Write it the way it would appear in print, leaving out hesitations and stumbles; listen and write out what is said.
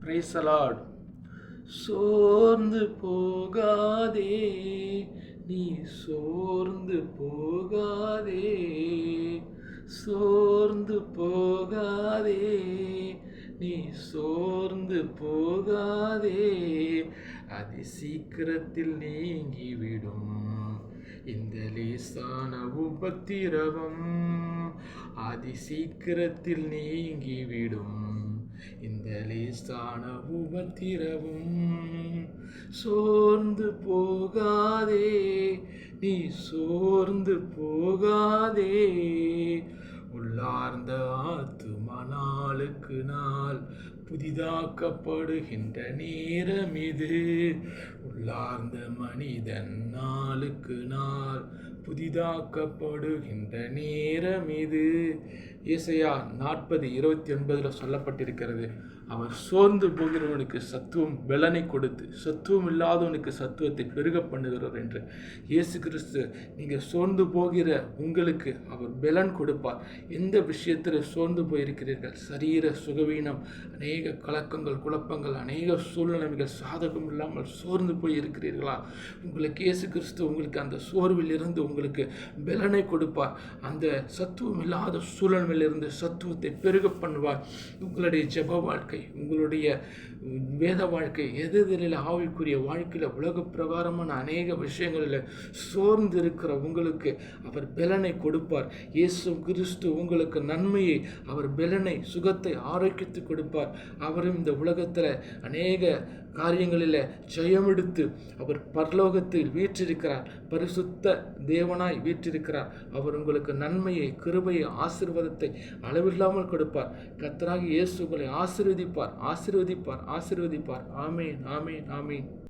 Praise the Lord. சோர்ந்து போகாதே, நீ சோர்ந்து போகாதே, சோர்ந்து போகாதே, நீ சோர்ந்து போகாதே, அது சீக்கிரத்தில் நீங்கிவிடும் இந்த லேசான உபத்திரவம், அதி சீக்கிரத்தில் நீங்கிவிடும் இந்த லேசான உபத்திரவம். சோர்ந்து போகாதே, நீ சோர்ந்து போகாதே, உள்ளார்ந்த ஆத்துமா நாளுக்கு நாள் புதிதாக்கப்படுகின்ற நேரம் இது. உள்ளார்ந்த மனிதன் நாளுக்கு நாள் புதிதாக்கப்படுகின்ற நேரம் இது. ஏசாயா 40:29 சொல்லப்பட்டிருக்கிறது, அவர் சோர்ந்து போகிறவனுக்கு சத்துவம் பலனை கொடுத்து சத்துவம் இல்லாதவனுக்கு சத்துவத்தை பெருக பண்ணுகிறார் என்று. இயேசு கிறிஸ்து, நீங்கள் சோர்ந்து போகிற உங்களுக்கு அவர் பலன் கொடுப்பார். எந்த விஷயத்தில் சோர்ந்து போயிருக்கிறீர்கள்? சரீர சுகவீனம், அநேக கலக்கங்கள், குழப்பங்கள், அநேக சூழ்நிலைகள் சாதகம் இல்லாமல் சோர்ந்து போய் இருக்கிறீர்களா? உங்களுக்கு இயேசு கிறிஸ்து உங்களுக்கு அந்த சோர்வில் இருந்து உங்களுக்கு பலனை கொடுப்பார். அந்த சத்துவம் இல்லாத சூழ்நிலையிலிருந்து சத்துவத்தை பெருக பண்ணுவார். உங்களுடைய ஜெப வாழ்க்கை, உங்களுடைய வேத வாழ்க்கை, எதிரில் ஆவிக்குரிய வாழ்க்கையில் உலக பிரகாரமான அநேக விஷயங்களில் சோர்ந்து இருக்கிற உங்களுக்கு அவர் பலனை கொடுப்பார். இயேசு கிறிஸ்து உங்களுக்கு நன்மையை, அவர் பலனை, சுகத்தை, ஆரோக்கியத்தை கொடுப்பார். அவரும் இந்த உலகத்தில் அநேக காரியங்களில் ஜெயமெடுத்து அவர் பரலோகத்தில் வீற்றிருக்கிறார். பரிசுத்த தேவனாய் வீற்றிருக்கிறார். அவர் உங்களுக்கு நன்மையை, கிருபையை, ஆசீர்வாதத்தை அளவில்லாமல் கொடுப்பார். கர்த்தராகிய இயேசு உங்களை ஆசீர்வதிப்பார், ஆசீர்வதிப்பார், ஆசீர்வதிப்பார். ஆமென், ஆமென், ஆமென்.